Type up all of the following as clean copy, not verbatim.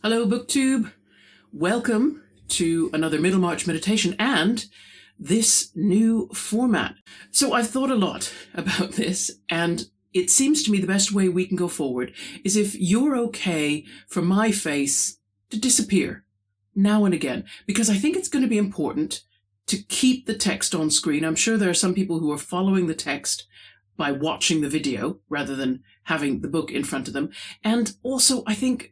Hello, BookTube. Welcome to another Middlemarch Meditation and this new format. So I've thought a lot about this, and it seems to me the best way we can go forward is if you're okay for my face to disappear now and again, because I think it's going to be important to keep the text on screen. I'm sure there are some people who are following the text by watching the video rather than having the book in front of them. And also, I think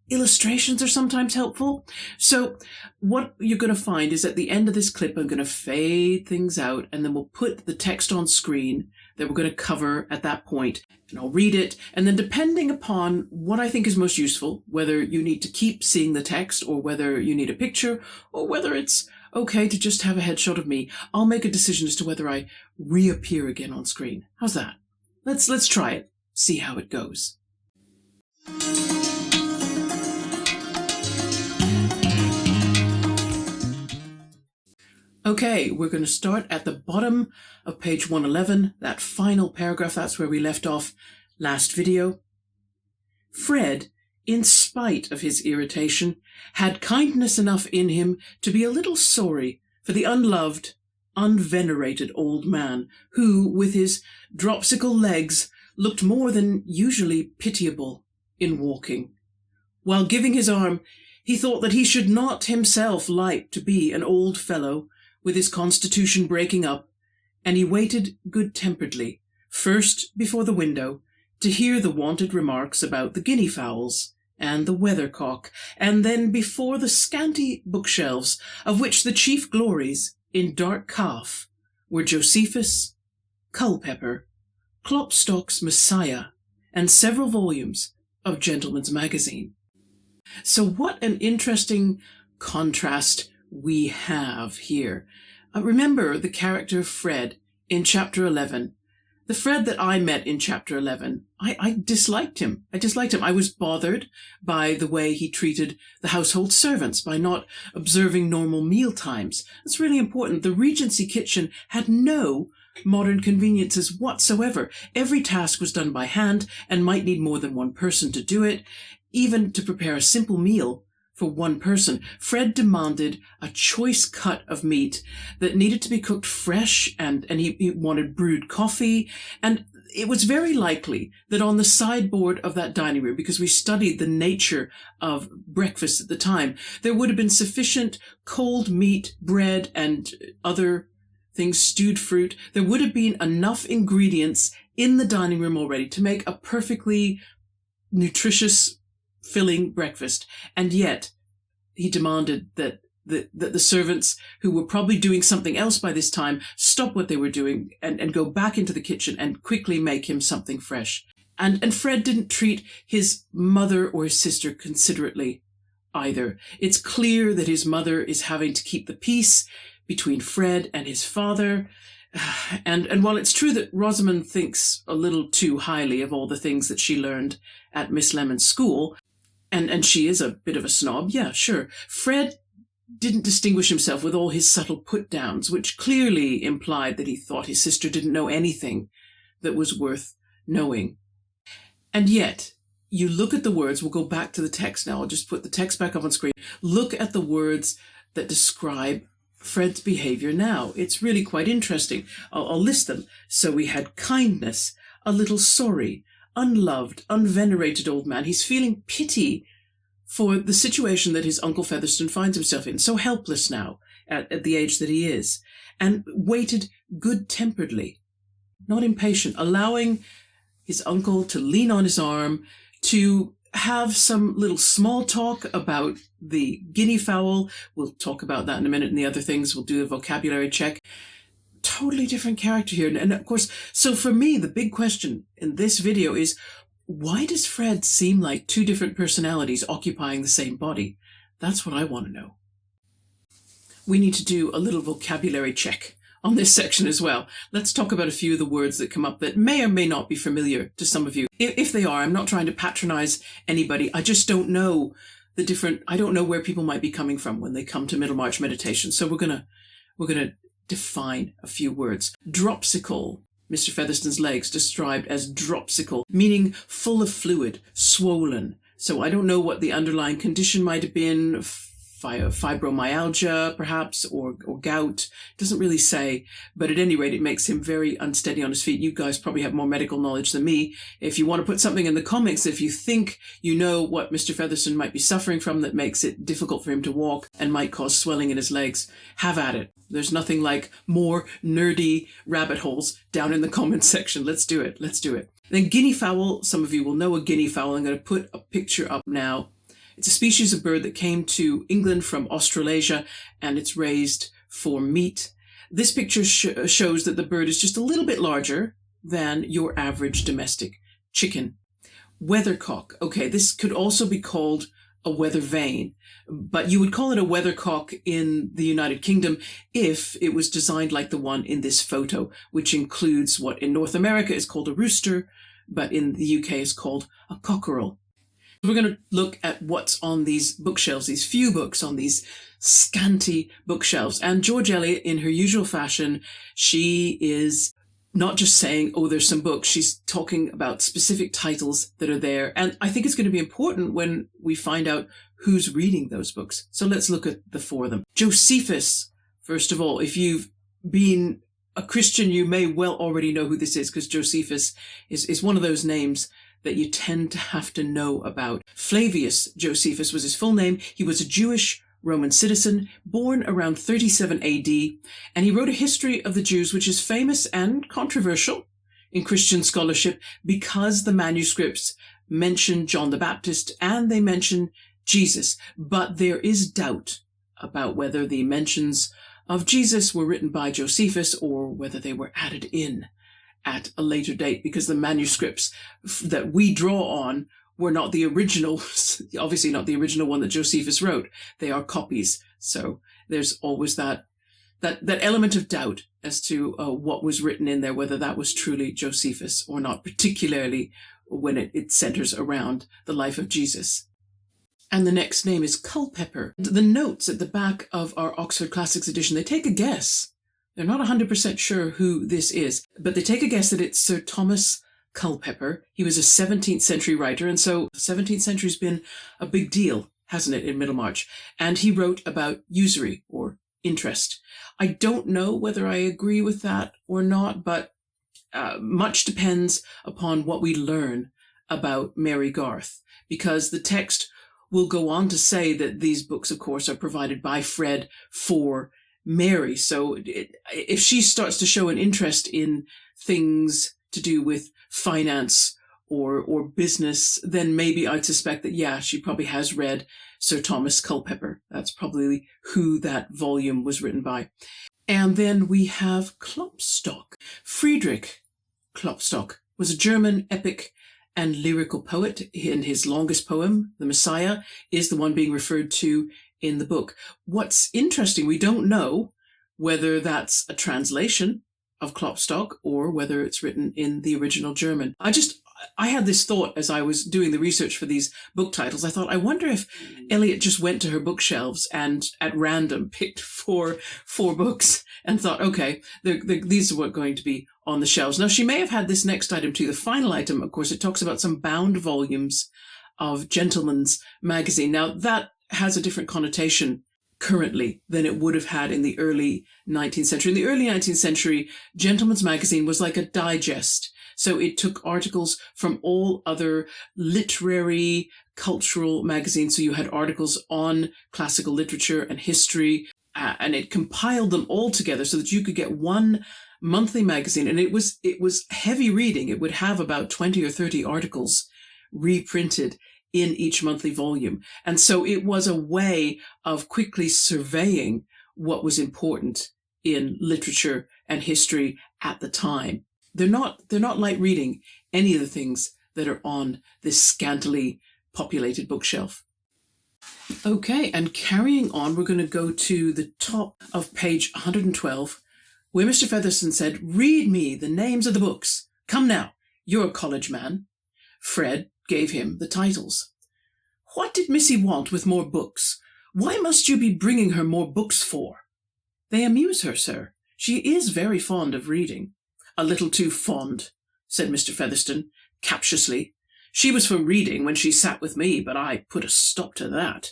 illustrations are sometimes helpful. So what you're going to find is at the end of this clip, I'm going to fade things out, and then we'll put the text on screen that we're going to cover at that point, and I'll read it. And then depending upon what I think is most useful, whether you need to keep seeing the text or whether you need a picture or whether it's okay to just have a headshot of me, I'll make a decision as to whether I reappear again on screen. How's that? Let's try it. See how it goes. Okay, we're going to start at the bottom of page 111, that final paragraph. That's where we left off last video. Fred, in spite of his irritation, had kindness enough in him to be a little sorry for the unloved, unvenerated old man who, with his dropsical legs, looked more than usually pitiable in walking. While giving his arm, he thought that he should not himself like to be an old fellow with his constitution breaking up, and he waited good-temperedly, first before the window, to hear the wonted remarks about the guinea fowls and the weathercock, and then before the scanty bookshelves, of which the chief glories, in dark calf, were Josephus, Culpepper, Klopstock's Messiah, and several volumes of Gentleman's Magazine. So what an interesting contrast we have here. Remember the character of Fred in chapter 11. The Fred that I met in chapter 11, I disliked him. I was bothered by the way he treated the household servants, by not observing normal meal times. That's really important. The Regency kitchen had no modern conveniences whatsoever. Every task was done by hand and might need more than one person to do it. Even to prepare a simple meal for one person, Fred demanded a choice cut of meat that needed to be cooked fresh, and he wanted brewed coffee. And it was very likely that on the sideboard of that dining room, because we studied the nature of breakfast at the time, there would have been sufficient cold meat, bread, and other things, stewed fruit. There would have been enough ingredients in the dining room already to make a perfectly nutritious, filling breakfast. And yet he demanded that the servants, who were probably doing something else by this time, stop what they were doing and go back into the kitchen and quickly make him something fresh. And Fred didn't treat his mother or his sister considerately either. It's clear that his mother is having to keep the peace between Fred and his father. And while it's true that Rosamond thinks a little too highly of all the things that she learned at Miss Lemon's school, and she is a bit of a snob, yeah, sure, Fred didn't distinguish himself with all his subtle put-downs, which clearly implied that he thought his sister didn't know anything that was worth knowing. And yet, you look at the words, we'll go back to the text now, I'll just put the text back up on screen. Look at the words that describe Fred's behavior now. It's really quite interesting. I'll list them. So we had kindness, a little sorry, unloved, unvenerated old man. He's feeling pity for the situation that his Uncle Featherstone finds himself in, so helpless now at the age that he is, and waited good-temperedly, not impatient, allowing his uncle to lean on his arm, to have some little small talk about the guinea fowl. We'll talk about that in a minute, and the other things. We'll do a vocabulary check. Totally different character here. And of course, so for me, the big question in this video is, why does Fred seem like two different personalities occupying the same body? That's what I want to know. We need to do a little vocabulary check on this section as well. Let's talk about a few of the words that come up that may or may not be familiar to some of you. If they are, I'm not trying to patronize anybody. I just don't know I don't know where people might be coming from when they come to Middlemarch Meditation. So we're gonna define a few words. Dropsical. Mr. Featherstone's legs described as dropsical, meaning full of fluid, swollen, So I don't know what the underlying condition might have been, fibromyalgia perhaps, or gout. Doesn't really say, but at any rate, it makes him very unsteady on his feet. You guys probably have more medical knowledge than me. If you want to put something in the comments, if you think you know what Mr. Featherston might be suffering from that makes it difficult for him to walk and might cause swelling in his legs, have at it. There's nothing like more nerdy rabbit holes down in the comments section. Let's do it. Let's do it. Then guinea fowl. Some of you will know a guinea fowl. I'm going to put a picture up now. It's a species of bird that came to England from Australasia, and it's raised for meat. This picture shows that the bird is just a little bit larger than your average domestic chicken. Weathercock. Okay, this could also be called a weather vane, but you would call it a weathercock in the United Kingdom if it was designed like the one in this photo, which includes what in North America is called a rooster, but in the UK is called a cockerel. We're going to look at what's on these bookshelves, these few books on these scanty bookshelves. And George Eliot, in her usual fashion, she is not just saying, oh, there's some books. She's talking about specific titles that are there. And I think it's going to be important when we find out who's reading those books. So let's look at the four of them. Josephus, first of all, if you've been a Christian, you may well already know who this is, because Josephus is one of those names that you tend to have to know about. Flavius Josephus was his full name. He was a Jewish Roman citizen, born around 37 AD, and he wrote a history of the Jews, which is famous and controversial in Christian scholarship because the manuscripts mention John the Baptist and they mention Jesus. But there is doubt about whether the mentions of Jesus were written by Josephus or whether they were added in at a later date, because the manuscripts that we draw on were not the original, obviously not the original one that Josephus wrote. They are copies. So there's always that element of doubt as to what was written in there, whether that was truly Josephus or not, particularly when it centers around the life of Jesus. And the next name is Culpeper. The notes at the back of our Oxford Classics edition, they take a guess. They're not 100% sure who this is, but they take a guess that it's Sir Thomas Culpeper. He was a 17th century writer, and so 17th century's been a big deal, hasn't it, in Middlemarch? And he wrote about usury, or interest. I don't know whether I agree with that or not, but much depends upon what we learn about Mary Garth, because the text will go on to say that these books, of course, are provided by Fred for Mary. So if she starts to show an interest in things to do with finance or business, then maybe I'd suspect that, yeah, she probably has read Sir Thomas Culpeper. That's probably who that volume was written by. And then we have Klopstock. Friedrich Klopstock was a German epic and lyrical poet. In his longest poem, The Messiah, is the one being referred to in the book. What's interesting, we don't know whether that's a translation of Klopstock or whether it's written in the original German. I had this thought as I was doing the research for these book titles. I thought, I wonder if Eliot just went to her bookshelves and at random picked four books and thought, okay, these are going to be on the shelves. Now, she may have had this next item too. The final item, of course, it talks about some bound volumes of Gentleman's Magazine. Now, that has a different connotation currently than it would have had in the early 19th century. In the early 19th century, Gentleman's Magazine was like a digest. So it took articles from all other literary, cultural magazines. So you had articles on classical literature and history, and it compiled them all together so that you could get one monthly magazine. And it was heavy reading. It would have about 20 or 30 articles reprinted in each monthly volume. And so it was a way of quickly surveying what was important in literature and history at the time. They're not light reading, any of the things that are on this scantily populated bookshelf. Okay, and carrying on, we're going to go to the top of page 112, where Mr. Featherston said, "Read me the names of the books. Come now, you're a college man." Fred gave him the titles. "What did Missy want with more books? Why must you be bringing her more books for?" "They amuse her, sir. She is very fond of reading." "A little too fond," said Mr. Featherston, captiously. She was for reading when she sat with me, but I put a stop to that.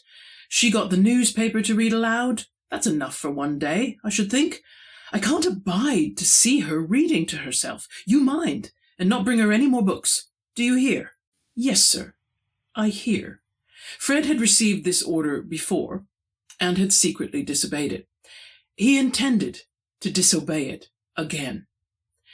She got the newspaper to read aloud. That's enough for one day, I should think. I can't abide to see her reading to herself. You mind, and not bring her any more books. Do you hear? Yes, sir, I hear. Fred had received this order before, and had secretly disobeyed it. He intended to disobey it again.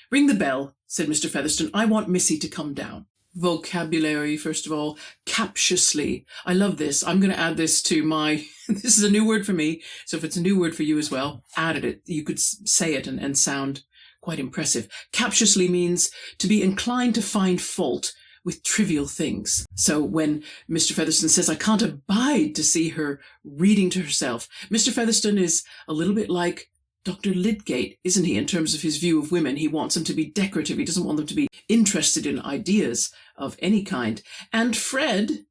Ring the bell, said Mr. Featherstone. I want Missy to come down. Vocabulary, first of all, captiously. I love this. I'm going to add this to my, this is a new word for me, so if it's a new word for you as well, added it. You could say it and sound quite impressive. Captiously means to be inclined to find fault with trivial things. So when Mr. Featherstone says, I can't abide to see her reading to herself, Mr. Featherstone is a little bit like Dr. Lydgate, isn't he, in terms of his view of women? He wants them to be decorative. He doesn't want them to be interested in ideas of any kind. And Fred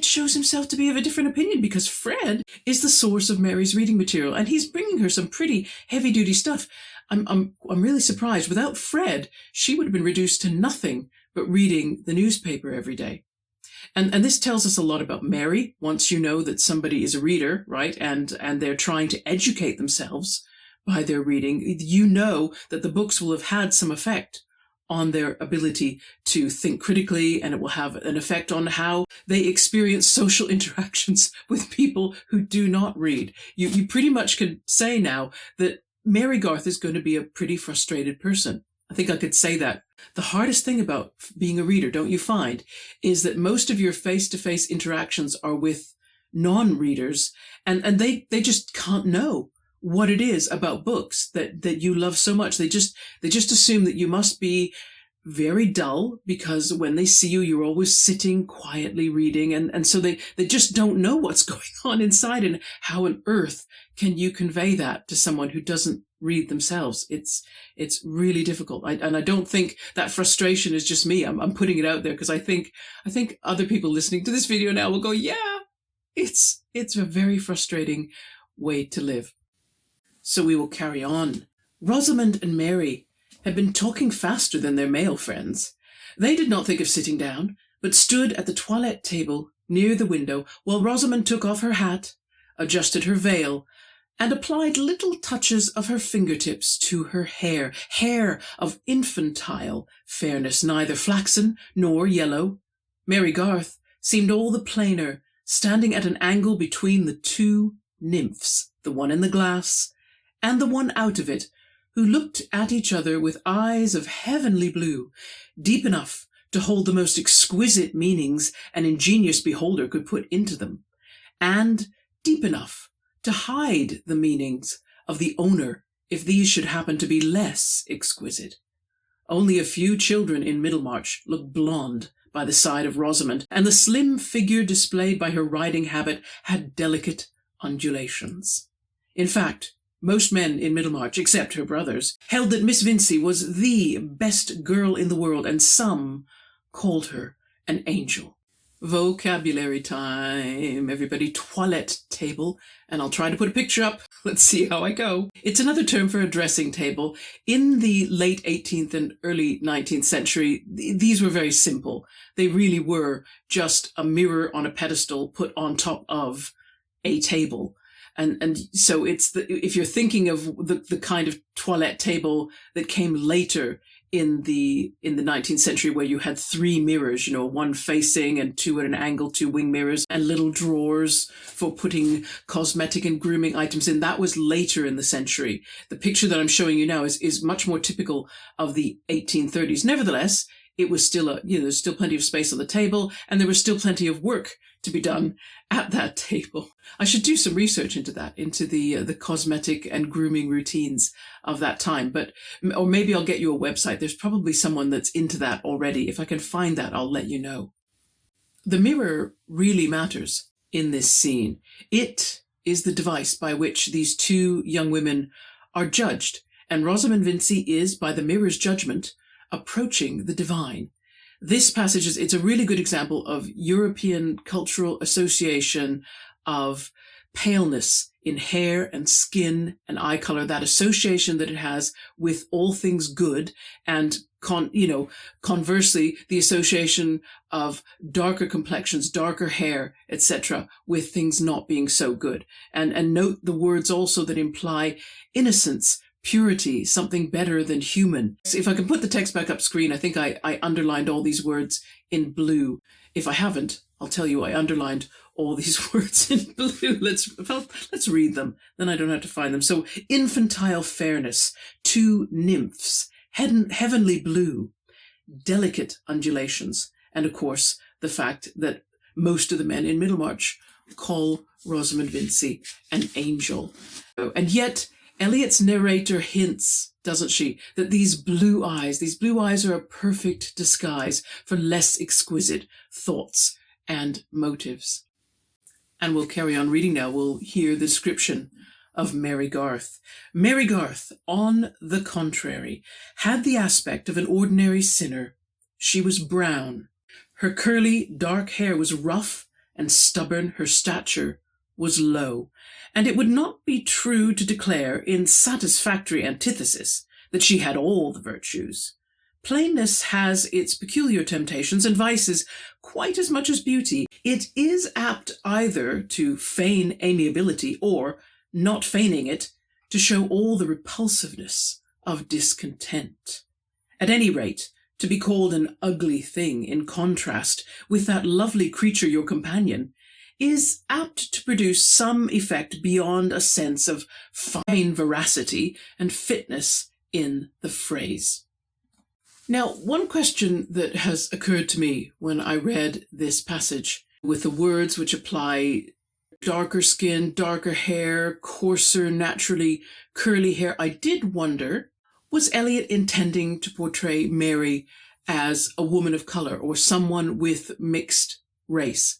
shows himself to be of a different opinion, because Fred is the source of Mary's reading material, and he's bringing her some pretty heavy-duty stuff. I'm really surprised. Without Fred, she would have been reduced to nothing but reading the newspaper every day. And this tells us a lot about Mary. Once you know that somebody is a reader, right, and they're trying to educate themselves by their reading, you know that the books will have had some effect on their ability to think critically, and it will have an effect on how they experience social interactions with people who do not read. You pretty much can say now that Mary Garth is going to be a pretty frustrated person. I think I could say that. The hardest thing about being a reader, don't you find, is that most of your face-to-face interactions are with non-readers, and they just can't know what it is about books that you love so much. They just assume that you must be very dull, because when they see you, you're always sitting quietly reading, and so they just don't know what's going on inside, and how on earth can you convey that to someone who doesn't read themselves? It's really difficult. And I don't think that frustration is just me. I'm putting it out there because I think other people listening to this video now will go, yeah, it's a very frustrating way to live. So we will carry on. Rosamond and Mary had been talking faster than their male friends. They did not think of sitting down, but stood at the toilette table near the window while Rosamond took off her hat, adjusted her veil, and applied little touches of her fingertips to her hair of infantile fairness, neither flaxen nor yellow. Mary Garth seemed all the plainer, standing at an angle between the two nymphs, the one in the glass and the one out of it, who looked at each other with eyes of heavenly blue, deep enough to hold the most exquisite meanings an ingenious beholder could put into them, and deep enough to hide the meanings of the owner if these should happen to be less exquisite. Only a few children in Middlemarch looked blonde by the side of Rosamond, and the slim figure displayed by her riding habit had delicate undulations. In fact, most men in Middlemarch, except her brothers, held that Miss Vincey was the best girl in the world, and some called her an angel. Vocabulary time, everybody. Toilette table. And I'll try to put a picture up. Let's see how I go. It's another term for a dressing table. In the late 18th and early 19th century, these were very simple. They really were just a mirror on a pedestal put on top of a table. And so it's if you're thinking of the kind of toilette table that came later in the 19th century, where you had three mirrors, one facing and two at an angle, two wing mirrors, and little drawers for putting cosmetic and grooming items in. That was later in the century. The picture that I'm showing you now is much more typical of the 1830s. Nevertheless, it was still there's still plenty of space on the table, and there was still plenty of work to be done at that table. I should do some research into that, into the cosmetic and grooming routines of that time. Or maybe I'll get you a website. There's probably someone that's into that already. If I can find that, I'll let you know. The mirror really matters in this scene. It is the device by which these two young women are judged, and Rosamond Vincey is, by the mirror's judgment, approaching the divine. This passage it's a really good example of European cultural association of paleness in hair and skin and eye color, that association that it has with all things good, and conversely, the association of darker complexions, darker hair, etc., with things not being so good. And note the words also that imply innocence, purity, something better than human. So if I can put the text back up screen, I think I underlined all these words in blue. If I haven't, I'll tell you I underlined all these words in blue. Let's read them, then I don't have to find them. So, infantile fairness, two nymphs, heavenly blue, delicate undulations, and of course the fact that most of the men in Middlemarch call Rosamund Vincy an angel. And yet Eliot's narrator hints, doesn't she, that these blue eyes are a perfect disguise for less exquisite thoughts and motives. And we'll carry on reading now. We'll hear the description of Mary Garth. Mary Garth, on the contrary, had the aspect of an ordinary sinner. She was brown. Her curly, dark hair was rough and stubborn. Her stature was low. And it would not be true to declare, in satisfactory antithesis, that she had all the virtues. Plainness has its peculiar temptations and vices quite as much as beauty. It is apt either to feign amiability or, not feigning it, to show all the repulsiveness of discontent. At any rate, to be called an ugly thing in contrast with that lovely creature your companion is apt to produce some effect beyond a sense of fine veracity and fitness in the phrase. Now, one question that has occurred to me when I read this passage, with the words which apply darker skin, darker hair, coarser, naturally curly hair, I did wonder, was Eliot intending to portray Mary as a woman of color or someone with mixed race?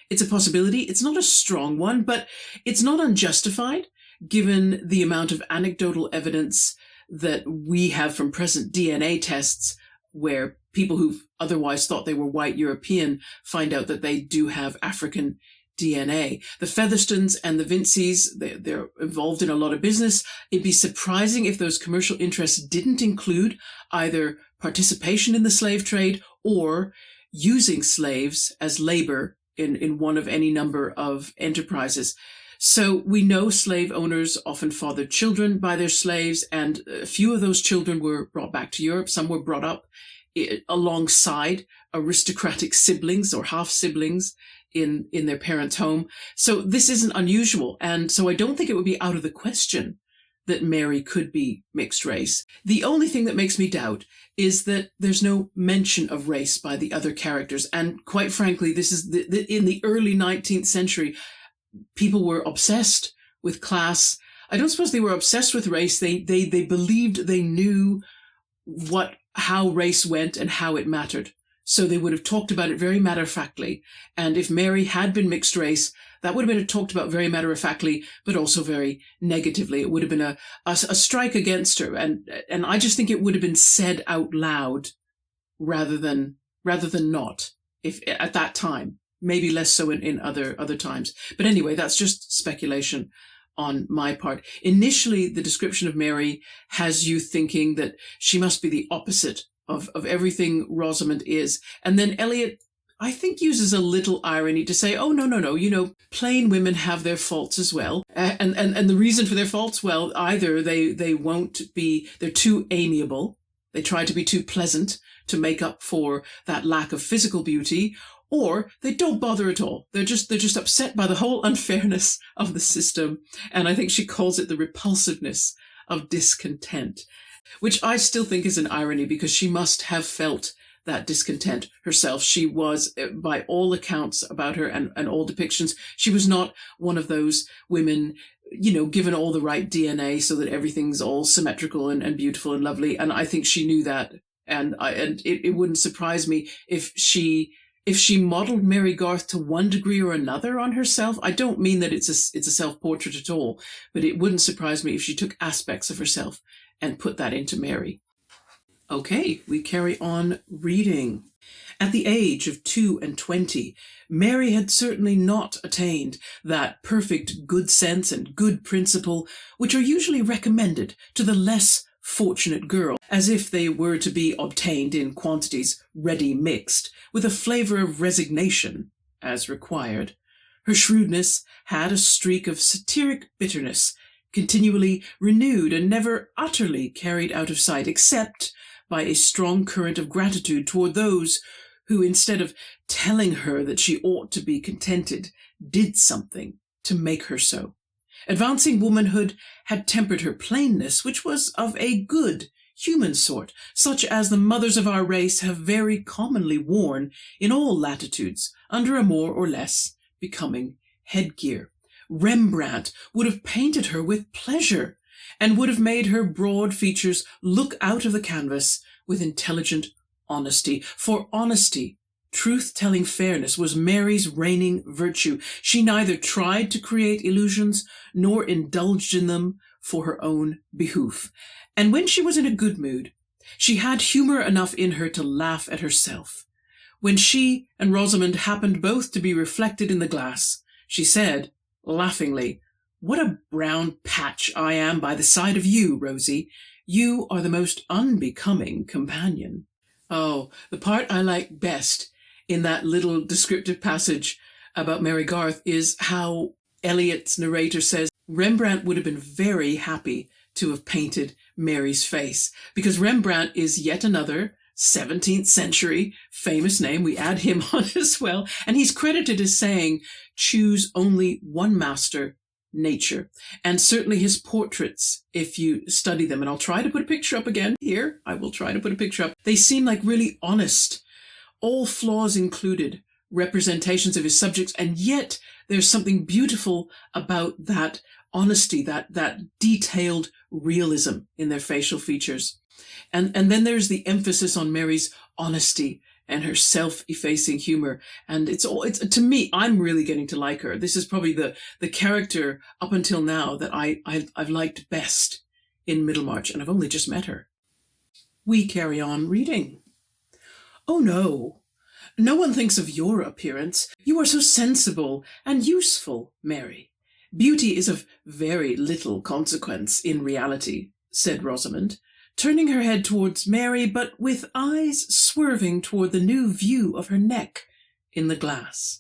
It's a possibility. It's not a strong one, but it's not unjustified, given the amount of anecdotal evidence that we have from present DNA tests, where people who've otherwise thought they were white European find out that they do have African DNA. The Featherstones and the Vinceys, they're involved in a lot of business. It'd be surprising if those commercial interests didn't include either participation in the slave trade or using slaves as labor in one of any number of enterprises. So we know slave owners often fathered children by their slaves, and a few of those children were brought back to Europe. Some were brought up alongside aristocratic siblings or half-siblings in their parents' home. So this isn't unusual, and so I don't think it would be out of the question that Mary could be mixed race. The only thing that makes me doubt is that there's no mention of race by the other characters, and quite frankly, this is in the early 19th century, people were obsessed with class. I don't suppose they were obsessed with race. They believed they knew how race went and how it mattered. So they would have talked about it very matter-of-factly. And if Mary had been mixed race, that would have been talked about very matter-of-factly, but also very negatively. It would have been a strike against her. And I just think it would have been said out loud rather than not, if at that time. Maybe less so in other times. But anyway, that's just speculation on my part. Initially, the description of Mary has you thinking that she must be the opposite of everything Rosamund is. And then Eliot, I think, uses a little irony to say, oh, no, plain women have their faults as well. And the reason for their faults, well, either they're too amiable, they try to be too pleasant to make up for that lack of physical beauty, or they don't bother at all. They're just upset by the whole unfairness of the system. And I think she calls it the repulsiveness of discontent, which I still think is an irony, because she must have felt that discontent herself. She was, by all accounts about her and all depictions, she was not one of those women, given all the right DNA so that everything's all symmetrical and beautiful and lovely. And I think she knew that. And it wouldn't surprise me if she modeled Mary Garth to one degree or another on herself. I don't mean that it's a self-portrait at all, but it wouldn't surprise me if she took aspects of herself and put that into Mary. Okay, we carry on reading. At the age of 22, Mary had certainly not attained that perfect good sense and good principle which are usually recommended to the less fortunate girl, as if they were to be obtained in quantities ready mixed, with a flavour of resignation as required. Her shrewdness had a streak of satiric bitterness, continually renewed and never utterly carried out of sight, except by a strong current of gratitude toward those who, instead of telling her that she ought to be contented, did something to make her so. Advancing womanhood had tempered her plainness, which was of a good human sort, such as the mothers of our race have very commonly worn in all latitudes, under a more or less becoming headgear. Rembrandt would have painted her with pleasure, and would have made her broad features look out of the canvas with intelligent honesty. For honesty, truth-telling fairness, was Mary's reigning virtue. She neither tried to create illusions nor indulged in them for her own behoof. And when she was in a good mood, she had humour enough in her to laugh at herself. When she and Rosamond happened both to be reflected in the glass, she said, laughingly, "What a brown patch I am by the side of you, Rosie. You are the most unbecoming companion." Oh, the part I like best in that little descriptive passage about Mary Garth is how Eliot's narrator says Rembrandt would have been very happy to have painted Mary's face, because Rembrandt is yet another 17th century famous name. We add him on as well. And he's credited as saying, choose only one master, nature. And certainly his portraits, if you study them, and I'll try to put a picture up again here, I will try to put a picture up. They seem like really honest, all flaws included, representations of his subjects. And yet there's something beautiful about that honesty, that detailed realism in their facial features. And then there's the emphasis on Mary's honesty and her self-effacing humor. And it's to me, I'm really getting to like her. This is probably the character up until now that I've liked best in Middlemarch, and I've only just met her. We carry on reading. "Oh no, no one thinks of your appearance. You are so sensible and useful, Mary. Beauty is of very little consequence in reality," said Rosamond, turning her head towards Mary, but with eyes swerving toward the new view of her neck in the glass.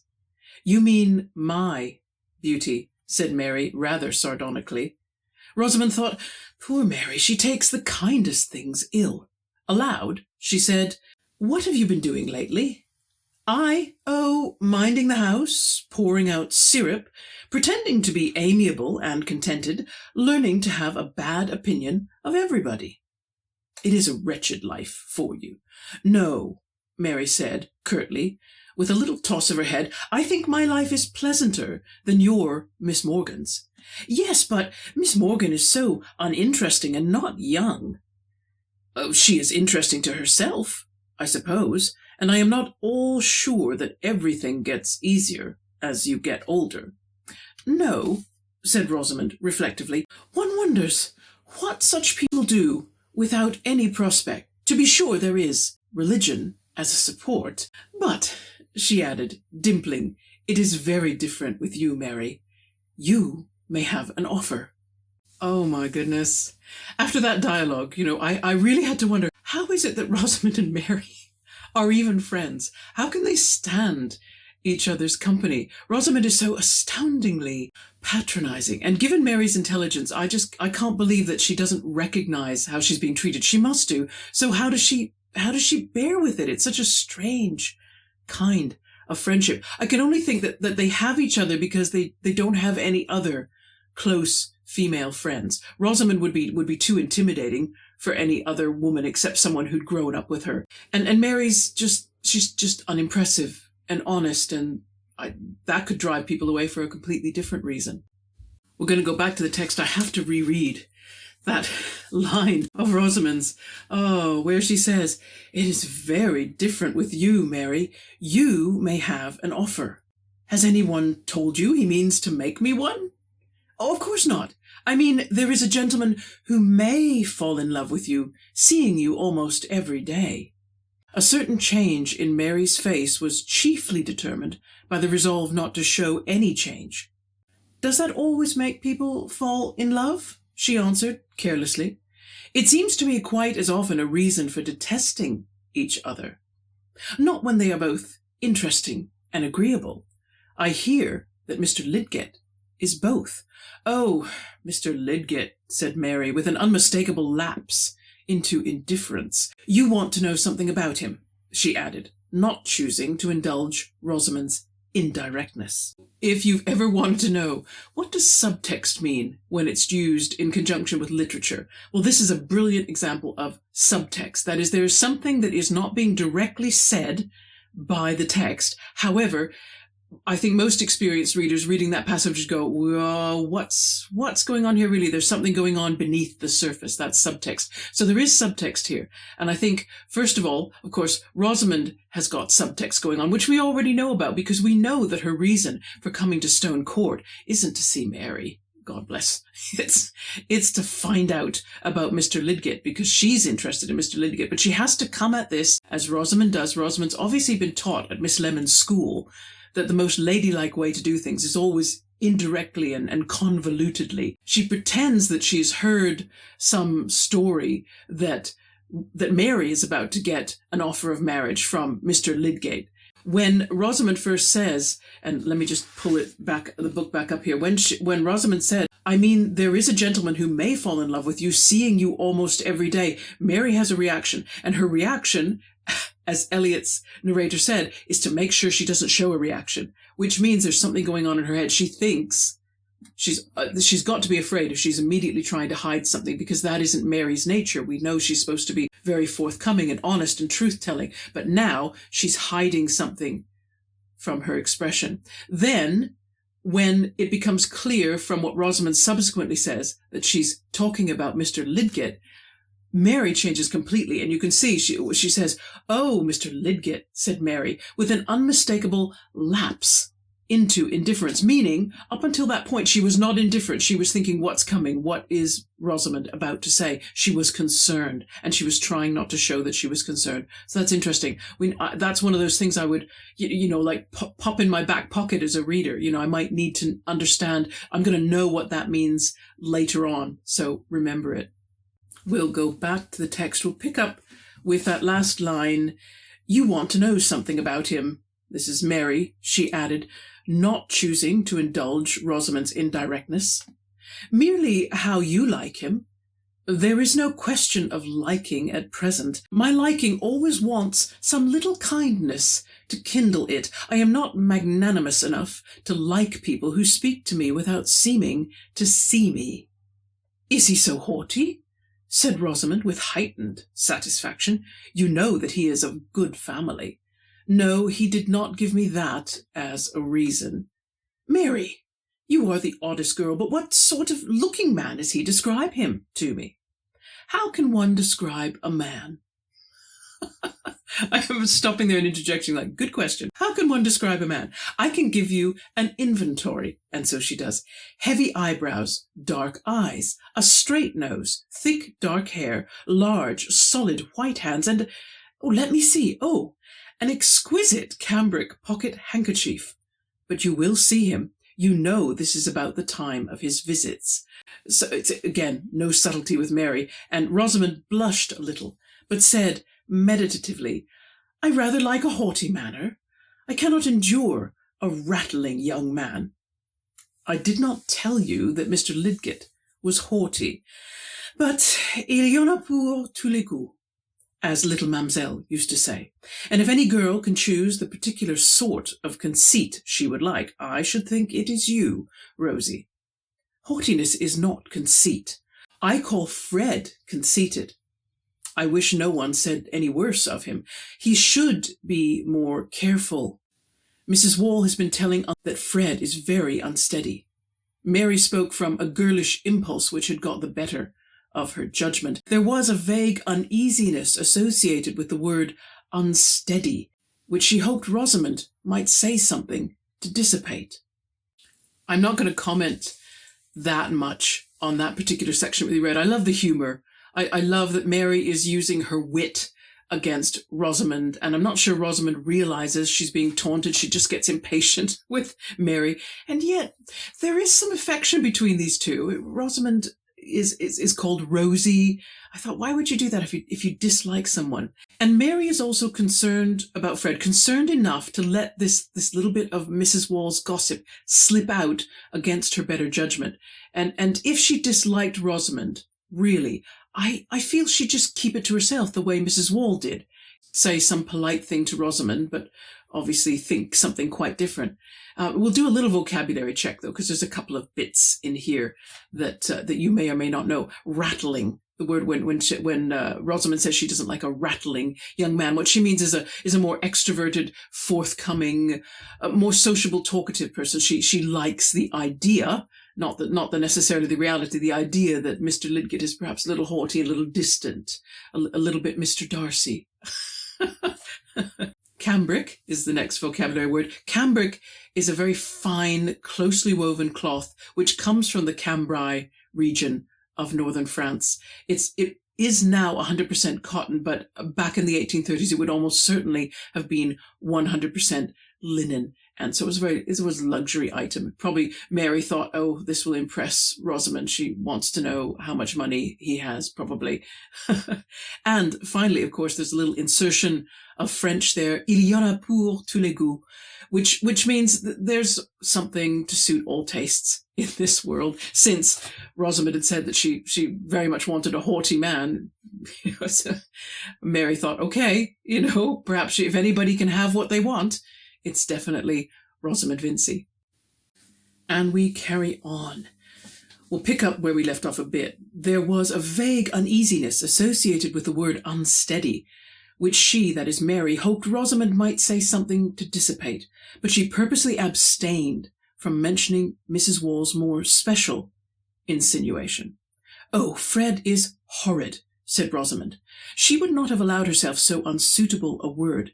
"You mean my beauty," said Mary, rather sardonically. Rosamond thought, poor Mary, she takes the kindest things ill. Aloud, she said, "What have you been doing lately?" "Oh, minding the house, pouring out syrup, pretending to be amiable and contented, learning to have a bad opinion of everybody." "It is a wretched life for you." "No," Mary said curtly, with a little toss of her head. "I think my life is pleasanter than your Miss Morgan's." "Yes, but Miss Morgan is so uninteresting and not young." "Oh, she is interesting to herself, I suppose, and I am not all sure that everything gets easier as you get older." "No," said Rosamond reflectively. "One wonders what such people do without any prospect. To be sure, there is religion as a support. But," she added, dimpling, "it is very different with you, Mary. You may have an offer." Oh my goodness. After that dialogue, I really had to wonder, how is it that Rosamond and Mary are even friends? How can they stand each other's company? Rosamond is so astoundingly patronizing, and given Mary's intelligence, I can't believe that she doesn't recognize how she's being treated. She must do. So how does she bear with it? It's such a strange kind of friendship. I can only think that they have each other because they don't have any other close female friends. Rosamond would be too intimidating for any other woman except someone who'd grown up with her. And Mary's she's just unimpressive and honest, and that could drive people away for a completely different reason. We're going to go back to the text. I have to reread that line of Rosamond's, where she says, "It is very different with you, Mary. You may have an offer. Has anyone told you he means to make me one?" Oh, of course not. I mean, there is a gentleman who may fall in love with you, seeing you almost every day. A certain change in Mary's face was chiefly determined by the resolve not to show any change. Does that always make people fall in love? She answered carelessly. It seems to me quite as often a reason for detesting each other. Not when they are both interesting and agreeable. I hear that Mr. Lydgate is both. Oh, Mr. Lydgate, said Mary, with an unmistakable lapse into indifference. You want to know something about him, she added, not choosing to indulge Rosamond's indirectness. If you've ever wanted to know, what does subtext mean when it's used in conjunction with literature? Well, this is a brilliant example of subtext. That is, there is something that is not being directly said by the text. However, I think most experienced readers reading that passage go, whoa, what's going on here really? There's something going on beneath the surface. That's subtext. So there is subtext here. And I think, first of all, of course, Rosamond has got subtext going on, which we already know about because we know that her reason for coming to Stone Court isn't to see Mary. God bless. It's to find out about Mr. Lydgate because she's interested in Mr. Lydgate. But she has to come at this as Rosamond does. Rosamond's obviously been taught at Miss Lemon's school that the most ladylike way to do things is always indirectly and convolutedly. She pretends that she's heard some story that Mary is about to get an offer of marriage from Mr. Lydgate. When Rosamond first says, and let me just pull it back, the book back up here, when Rosamond said, I mean, there is a gentleman who may fall in love with you, seeing you almost every day, Mary has a reaction, and her reaction, as Eliot's narrator said, is to make sure she doesn't show a reaction, which means there's something going on in her head. She thinks she's got to be afraid if she's immediately trying to hide something, because that isn't Mary's nature. We know she's supposed to be very forthcoming and honest and truth-telling, but now she's hiding something from her expression. Then, when it becomes clear from what Rosamond subsequently says that she's talking about Mr. Lydgate, Mary changes completely, and you can see she says, "Oh, Mr. Lydgate," said Mary, with an unmistakable lapse into indifference, meaning up until that point she was not indifferent. She was thinking, what's coming? What is Rosamond about to say? She was concerned, and she was trying not to show that she was concerned. So that's interesting. That's one of those things I would, like pop in my back pocket as a reader. I might need to understand. I'm going to know what that means later on. So remember it. We'll go back to the text. We'll pick up with that last line. You want to know something about him. This is Mary, she added, not choosing to indulge Rosamond's indirectness. Merely how you like him. There is no question of liking at present. My liking always wants some little kindness to kindle it. I am not magnanimous enough to like people who speak to me without seeming to see me. Is he so haughty? Said Rosamond with heightened satisfaction. You know that he is of good family. No, he did not give me that as a reason. Mary, you are the oddest girl, but what sort of looking man is he? Describe him to me. How can one describe a man? I was stopping there and interjecting like, good question. How can one describe a man? I can give you an inventory. And so she does. Heavy eyebrows, dark eyes, a straight nose, thick dark hair, large, solid white hands, and, let me see. An exquisite cambric pocket handkerchief. But you will see him. You know this is about the time of his visits. So it's, again, no subtlety with Mary, and Rosamond blushed a little, but said meditatively, I rather like a haughty manner. I cannot endure a rattling young man. I did not tell you that Mr. Lydgate was haughty, but il y en a pour tous les goûts, as little Mamselle used to say. And if any girl can choose the particular sort of conceit she would like, I should think it is you, Rosie. Haughtiness is not conceit. I call Fred conceited. I wish no one said any worse of him. He should be more careful. Mrs. Wall has been telling us that Fred is very unsteady. Mary spoke from a girlish impulse which had got the better of her judgment. There was a vague uneasiness associated with the word unsteady, which she hoped Rosamond might say something to dissipate. I'm not going to comment that much on that particular section we read. I love the humor. I love that Mary is using her wit against Rosamond, and I'm not sure Rosamond realizes she's being taunted. She just gets impatient with Mary, and yet there is some affection between these two. Rosamond is called Rosie. I thought, why would you do that if you dislike someone? And Mary is also concerned about Fred, concerned enough to let this little bit of Mrs. Wall's gossip slip out against her better judgment. And if she disliked Rosamond, really, I feel she'd just keep it to herself the way Mrs. Wall did. Say some polite thing to Rosamond, but obviously think something quite different. We'll do a little vocabulary check, though, because there's a couple of bits in here that you may or may not know. Rattling. The word when Rosamond says she doesn't like a rattling young man, what she means is a more extroverted, forthcoming, more sociable, talkative person. She likes the idea, not necessarily the reality, the idea that Mr. Lidgett is perhaps a little haughty, a little distant, a little bit Mr. Darcy. Cambric is the next vocabulary word. Cambric is a very fine, closely woven cloth which comes from the Cambrai region of northern France. It is now 100% cotton, but back in the 1830s it would almost certainly have been 100% linen. And so it was a luxury item. Probably Mary thought, oh, this will impress Rosamond. She wants to know how much money he has, probably. And finally, of course, there's a little insertion of French there. Il y en a pour tous les goûts, which means that there's something to suit all tastes in this world. Since Rosamond had said that she very much wanted a haughty man, Mary thought, okay, perhaps if anybody can have what they want, it's definitely Rosamond Vincy. And we carry on. We'll pick up where we left off a bit. There was a vague uneasiness associated with the word unsteady, which she, that is Mary, hoped Rosamond might say something to dissipate, but she purposely abstained from mentioning Mrs. Wall's more special insinuation. Oh, Fred is horrid, said Rosamond. She would not have allowed herself so unsuitable a word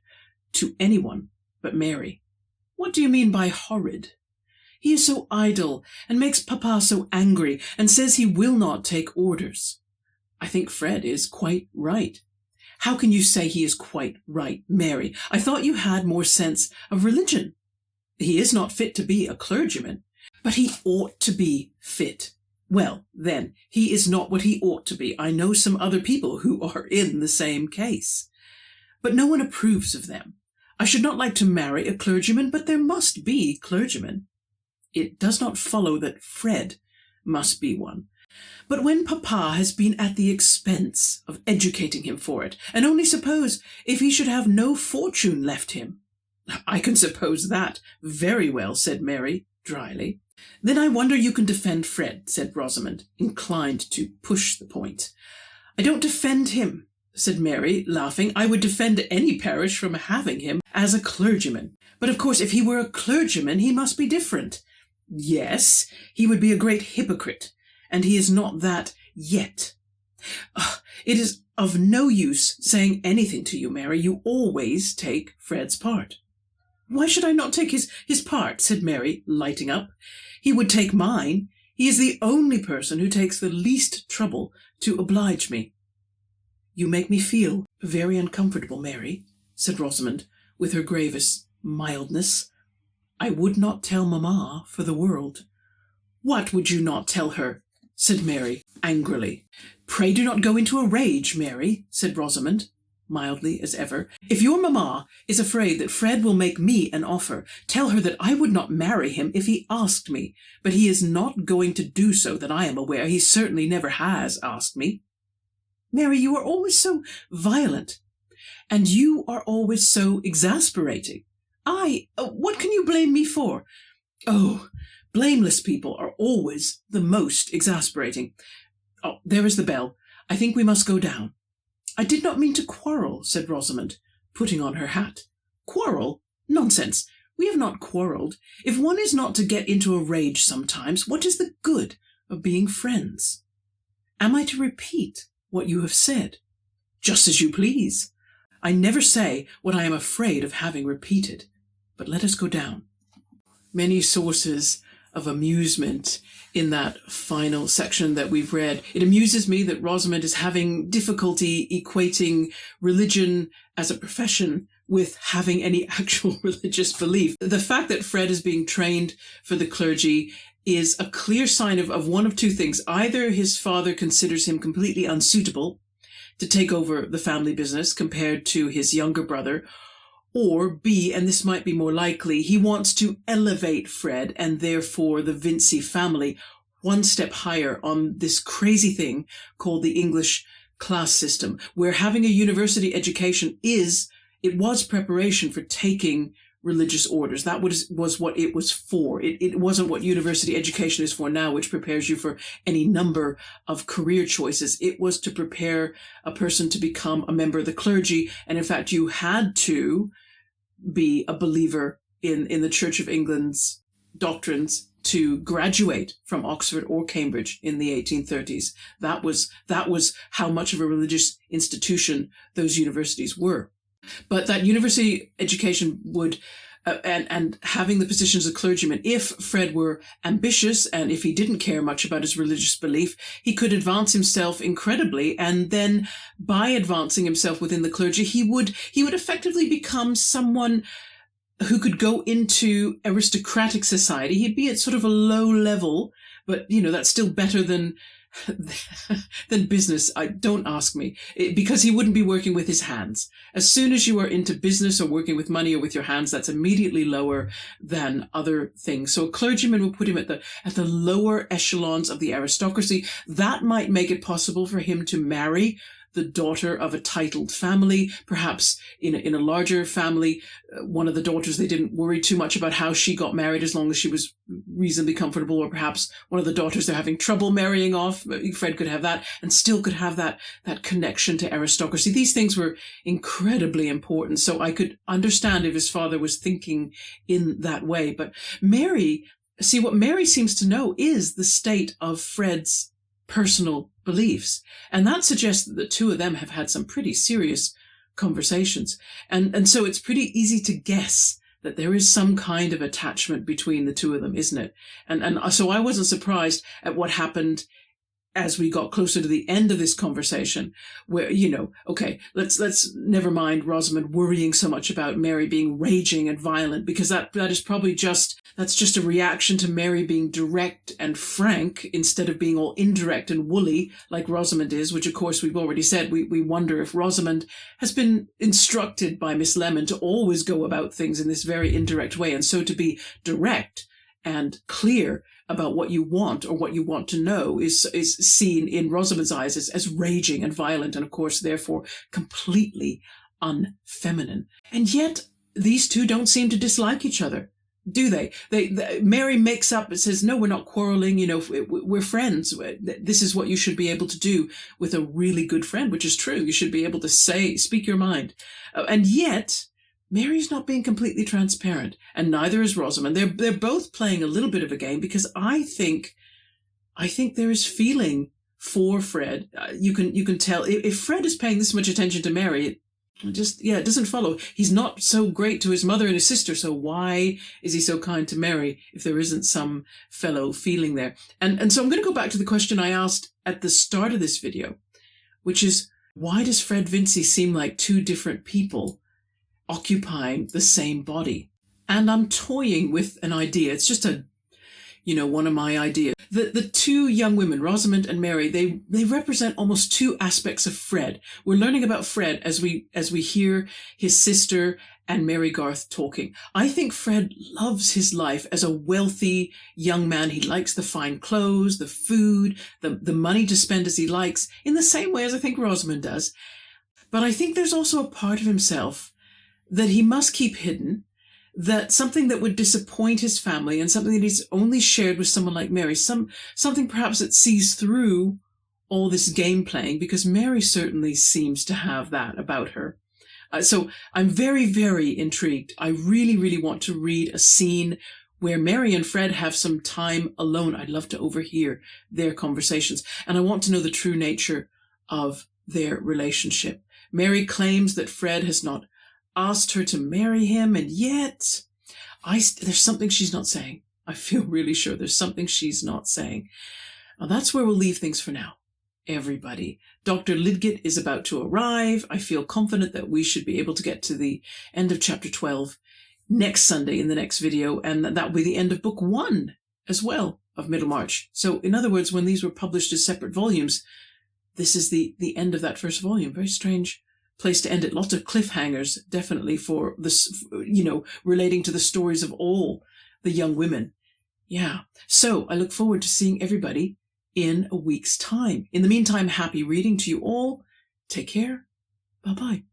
to anyone but Mary. What do you mean by horrid? He is so idle, and makes Papa so angry, and says he will not take orders. I think Fred is quite right. How can you say he is quite right, Mary? I thought you had more sense of religion. He is not fit to be a clergyman, but he ought to be fit. Well, then, he is not what he ought to be. I know some other people who are in the same case, but no one approves of them. I should not like to marry a clergyman, but there must be clergymen. It does not follow that Fred must be one. But when Papa has been at the expense of educating him for it, and only suppose if he should have no fortune left him. I can suppose that very well, said Mary dryly. Then I wonder you can defend Fred, said Rosamond, inclined to push the point. I don't defend him, said Mary, laughing. I would defend any parish from having him as a clergyman. But of course, if he were a clergyman, he must be different. Yes, he would be a great hypocrite, and he is not that yet. It is of no use saying anything to you, Mary. You always take Fred's part. Why should I not take his part, said Mary, lighting up. He would take mine. He is the only person who takes the least trouble to oblige me. You make me feel very uncomfortable, Mary, said Rosamond, with her gravest mildness. I would not tell Mamma for the world. What would you not tell her? Said Mary, angrily. Pray do not go into a rage, Mary, said Rosamond, mildly as ever. If your Mamma is afraid that Fred will make me an offer, tell her that I would not marry him if he asked me, but he is not going to do so that I am aware. He certainly never has asked me. Mary, you are always so violent, and you are always so exasperating. What can you blame me for? Oh, blameless people are always the most exasperating. Oh, there is the bell. I think we must go down. I did not mean to quarrel, said Rosamond, putting on her hat. Quarrel? Nonsense. We have not quarrelled. If one is not to get into a rage sometimes, what is the good of being friends? Am I to repeat what you have said? Just as you please. I never say what I am afraid of having repeated. But let us go down. Many sources of amusement in that final section that we've read. It amuses me that Rosamond is having difficulty equating religion as a profession with having any actual religious belief. The fact that Fred is being trained for the clergy is a clear sign of one of two things. Either his father considers him completely unsuitable to take over the family business compared to his younger brother, or B, and this might be more likely, he wants to elevate Fred and therefore the Vincey family one step higher on this crazy thing called the English class system, where having a university education was preparation for taking religious orders. That was what it was for. It wasn't what university education is for now, which prepares you for any number of career choices. It was to prepare a person to become a member of the clergy. And in fact, you had to be a believer in the Church of England's doctrines to graduate from Oxford or Cambridge in the 1830s. That was how much of a religious institution those universities were. But that university education would, and having the positions of clergyman, if Fred were ambitious and if he didn't care much about his religious belief, he could advance himself incredibly. And then by advancing himself within the clergy, he would effectively become someone who could go into aristocratic society. He'd be at sort of a low level, but that's still better than business. Don't ask me, because he wouldn't be working with his hands. As soon as you are into business or working with money or with your hands, that's immediately lower than other things. So a clergyman will put him at the lower echelons of the aristocracy. That might make it possible for him to marry the daughter of a titled family, perhaps in a larger family. One of the daughters, they didn't worry too much about how she got married as long as she was reasonably comfortable, or perhaps one of the daughters they're having trouble marrying off. Fred could have that and still could have that connection to aristocracy. These things were incredibly important. So I could understand if his father was thinking in that way. But what Mary seems to know is the state of Fred's personal beliefs. And that suggests that the two of them have had some pretty serious conversations. And so it's pretty easy to guess that there is some kind of attachment between the two of them, isn't it? And so I wasn't surprised at what happened as we got closer to the end of this conversation, where, okay, let's never mind Rosamond worrying so much about Mary being raging and violent, because that is probably that's just a reaction to Mary being direct and frank instead of being all indirect and woolly like Rosamond is, which of course we've already said we wonder if Rosamond has been instructed by Miss Lemon to always go about things in this very indirect way, and so to be direct and clear about what you want or what you want to know is seen in Rosamond's eyes as raging and violent, and of course therefore completely unfeminine. And yet these two don't seem to dislike each other, do they? Mary makes up and says, no, we're not quarreling, we're friends. This is what you should be able to do with a really good friend, which is true. You should be able to speak your mind. And yet Mary's not being completely transparent, and neither is Rosamond. They're both playing a little bit of a game, because I think there is feeling for Fred. You can tell if Fred is paying this much attention to Mary, it doesn't follow. He's not so great to his mother and his sister, so why is he so kind to Mary if there isn't some fellow feeling there? And so I'm going to go back to the question I asked at the start of this video, which is, why does Fred Vincey seem like two different people occupying the same body? And I'm toying with an idea. It's just one of my ideas. The two young women, Rosamond and Mary, they represent almost two aspects of Fred. We're learning about Fred as we hear his sister and Mary Garth talking. I think Fred loves his life as a wealthy young man. He likes the fine clothes, the food, the money to spend as he likes, in the same way as I think Rosamond does. But I think there's also a part of himself that he must keep hidden, that something that would disappoint his family, and something that he's only shared with someone like Mary, something perhaps that sees through all this game playing, because Mary certainly seems to have that about her. So I'm very, very intrigued. I really, really want to read a scene where Mary and Fred have some time alone. I'd love to overhear their conversations, and I want to know the true nature of their relationship. Mary claims that Fred has not asked her to marry him, and yet there's something she's not saying. I feel really sure there's something she's not saying. Now, that's where we'll leave things for now. Everybody. Dr. Lidgett is about to arrive. I feel confident that we should be able to get to the end of chapter 12 next Sunday in the next video, and that will be the end of book 1 as well of Middlemarch. So in other words, when these were published as separate volumes, this is the end of that first volume. Very strange place to end it. Lots of cliffhangers, definitely, for this, relating to the stories of all the young women. Yeah. So I look forward to seeing everybody in a week's time. In the meantime, happy reading to you all. Take care. Bye-bye.